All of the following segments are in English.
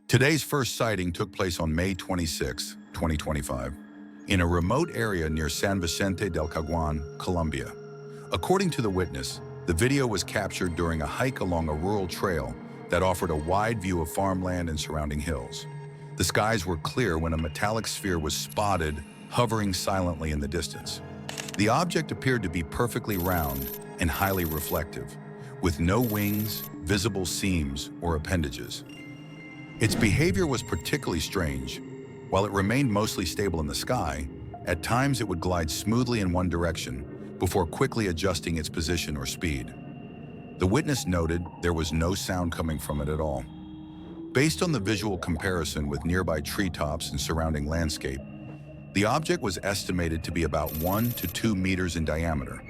Today's first sighting took place on May 26, 2025, in a remote area near San Vicente del Caguán, Colombia. According to the witness, the video was captured during a hike along a rural trail that offered a wide view of farmland and surrounding hills. The skies were clear when a metallic sphere was spotted, hovering silently in the distance. The object appeared to be perfectly round and highly reflective, with no wings, visible seams, or appendages. Its behavior was particularly strange. While it remained mostly stable in the sky, at times it would glide smoothly in one direction before quickly adjusting its position or speed. The witness noted there was no sound coming from it at all. Based on the visual comparison with nearby treetops and surrounding landscape, the object was estimated to be about 1 to 2 meters in diameter,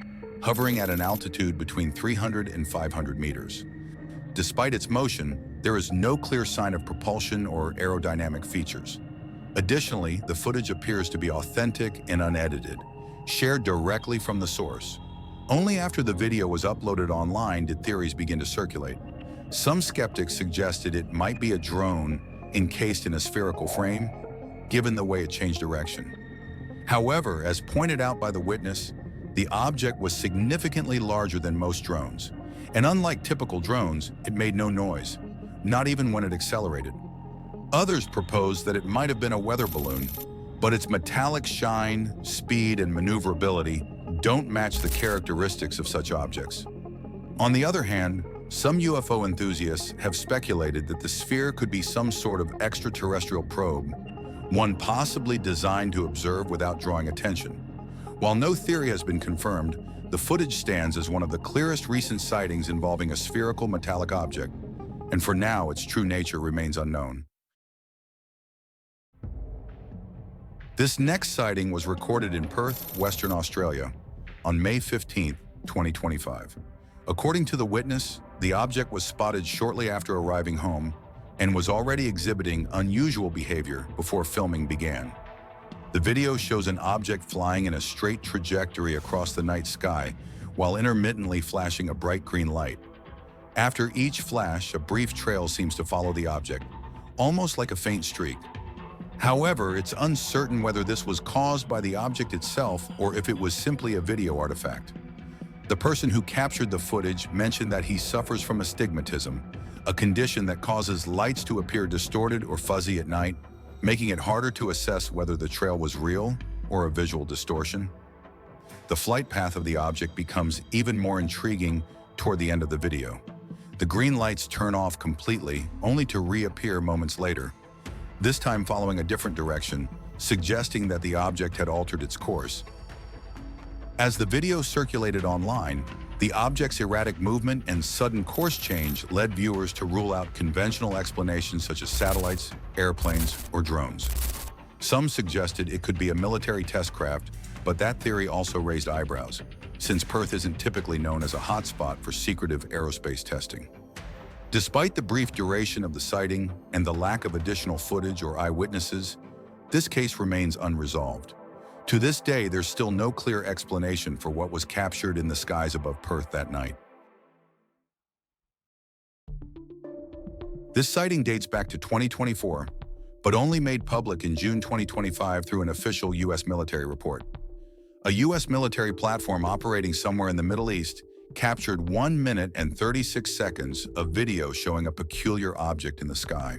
hovering at an altitude between 300 and 500 meters. Despite its motion, there is no clear sign of propulsion or aerodynamic features. Additionally, the footage appears to be authentic and unedited, shared directly from the source. Only after the video was uploaded online did theories begin to circulate. Some skeptics suggested it might be a drone encased in a spherical frame, given the way it changed direction. However, as pointed out by the witness, the object was significantly larger than most drones, and unlike typical drones, it made no noise, not even when it accelerated. Others proposed that it might have been a weather balloon, but its metallic shine, speed, and maneuverability don't match the characteristics of such objects. On the other hand, some UFO enthusiasts have speculated that the sphere could be some sort of extraterrestrial probe, one possibly designed to observe without drawing attention. While no theory has been confirmed, the footage stands as one of the clearest recent sightings involving a spherical metallic object, and for now its true nature remains unknown. This next sighting was recorded in Perth, Western Australia, on May 15, 2025. According to the witness, the object was spotted shortly after arriving home and was already exhibiting unusual behavior before filming began. The video shows an object flying in a straight trajectory across the night sky while intermittently flashing a bright green light. After each flash, a brief trail seems to follow the object, almost like a faint streak. However, it's uncertain whether this was caused by the object itself or if it was simply a video artifact. The person who captured the footage mentioned that he suffers from astigmatism, a condition that causes lights to appear distorted or fuzzy at night, making it harder to assess whether the trail was real or a visual distortion. The flight path of the object becomes even more intriguing toward the end of the video. The green lights turn off completely, only to reappear moments later, this time following a different direction, suggesting that the object had altered its course. As the video circulated online, the object's erratic movement and sudden course change led viewers to rule out conventional explanations such as satellites, airplanes, or drones. Some suggested it could be a military test craft, but that theory also raised eyebrows, since Perth isn't typically known as a hotspot for secretive aerospace testing. Despite the brief duration of the sighting and the lack of additional footage or eyewitnesses, this case remains unresolved. To this day, there's still no clear explanation for what was captured in the skies above Perth that night. This sighting dates back to 2024, but only made public in June 2025 through an official U.S. military report. A U.S. military platform operating somewhere in the Middle East captured 1 minute and 36 seconds of video showing a peculiar object in the sky.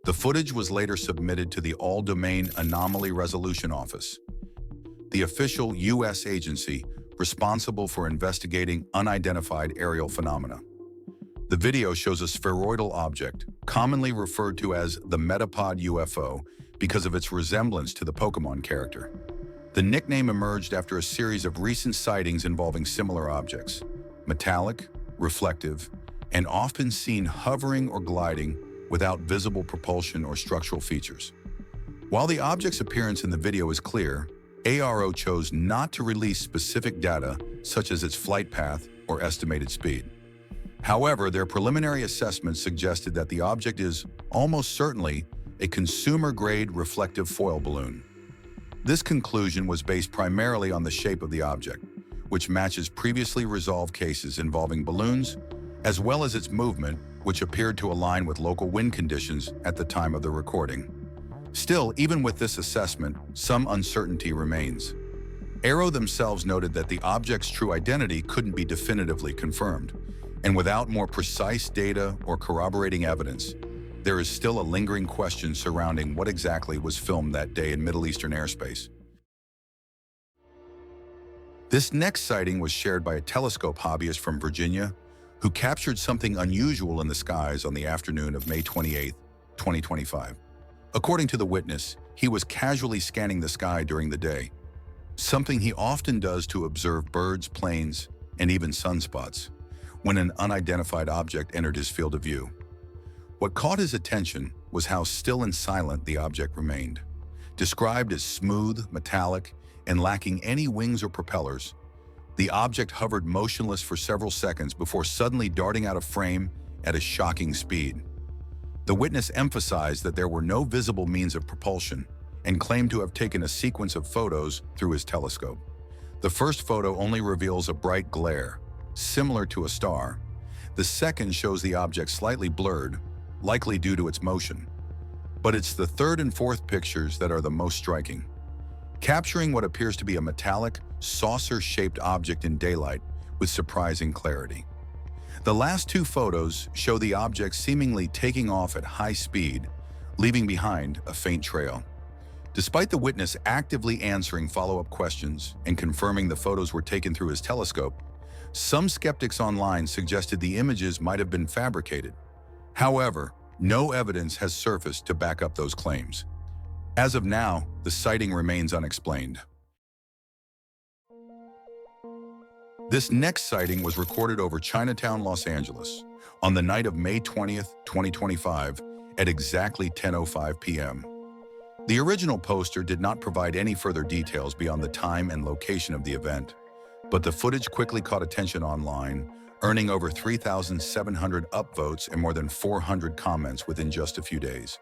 The footage was later submitted to the All-Domain Anomaly Resolution Office, the official U.S. agency responsible for investigating unidentified aerial phenomena. The video shows a spheroidal object, commonly referred to as the Metapod UFO because of its resemblance to the Pokemon character. The nickname emerged after a series of recent sightings involving similar objects, metallic, reflective, and often seen hovering or gliding without visible propulsion or structural features. While the object's appearance in the video is clear, ARO chose not to release specific data such as its flight path or estimated speed. However, their preliminary assessment suggested that the object is almost certainly a consumer-grade reflective foil balloon. This conclusion was based primarily on the shape of the object, which matches previously resolved cases involving balloons, as well as its movement, which appeared to align with local wind conditions at the time of the recording. Still, even with this assessment, some uncertainty remains. Aero themselves noted that the object's true identity couldn't be definitively confirmed, and without more precise data or corroborating evidence, there is still a lingering question surrounding what exactly was filmed that day in Middle Eastern airspace. This next sighting was shared by a telescope hobbyist from Virginia who captured something unusual in the skies on the afternoon of May 28, 2025. According to the witness, he was casually scanning the sky during the day, something he often does to observe birds, planes, and even sunspots, when an unidentified object entered his field of view. What caught his attention was how still and silent the object remained. Described as smooth, metallic, and lacking any wings or propellers, the object hovered motionless for several seconds before suddenly darting out of frame at a shocking speed. The witness emphasized that there were no visible means of propulsion and claimed to have taken a sequence of photos through his telescope. The first photo only reveals a bright glare, similar to a star. The second shows the object slightly blurred, likely due to its motion. But it's the third and fourth pictures that are the most striking, capturing what appears to be a metallic, saucer-shaped object in daylight with surprising clarity. The last two photos show the object seemingly taking off at high speed, leaving behind a faint trail. Despite the witness actively answering follow-up questions and confirming the photos were taken through his telescope, some skeptics online suggested the images might have been fabricated. However, no evidence has surfaced to back up those claims. As of now, the sighting remains unexplained. This next sighting was recorded over Chinatown, Los Angeles, on the night of May 20th, 2025, at exactly 10:05 p.m. The original poster did not provide any further details beyond the time and location of the event, but the footage quickly caught attention online, earning over 3,700 upvotes and more than 400 comments within just a few days.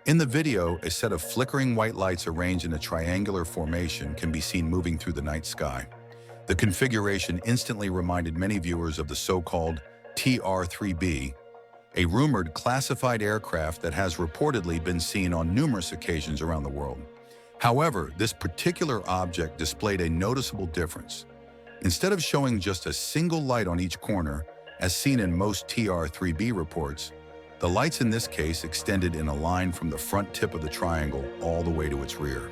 In the video, a set of flickering white lights arranged in a triangular formation can be seen moving through the night sky. The configuration instantly reminded many viewers of the so-called TR-3B, a rumored classified aircraft that has reportedly been seen on numerous occasions around the world. However, this particular object displayed a noticeable difference. Instead of showing just a single light on each corner, as seen in most TR-3B reports, the lights in this case extended in a line from the front tip of the triangle all the way to its rear.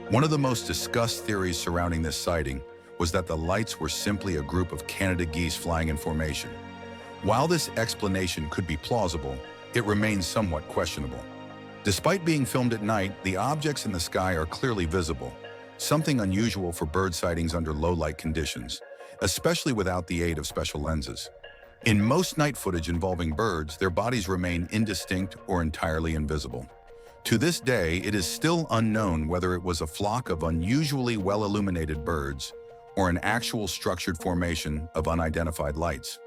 One of the most discussed theories surrounding this sighting was that the lights were simply a group of Canada geese flying in formation. While this explanation could be plausible, it remains somewhat questionable. Despite being filmed at night, the objects in the sky are clearly visible, something unusual for bird sightings under low light conditions, especially without the aid of special lenses. In most night footage involving birds, their bodies remain indistinct or entirely invisible. To this day, it is still unknown whether it was a flock of unusually well-illuminated birds or an actual structured formation of unidentified lights.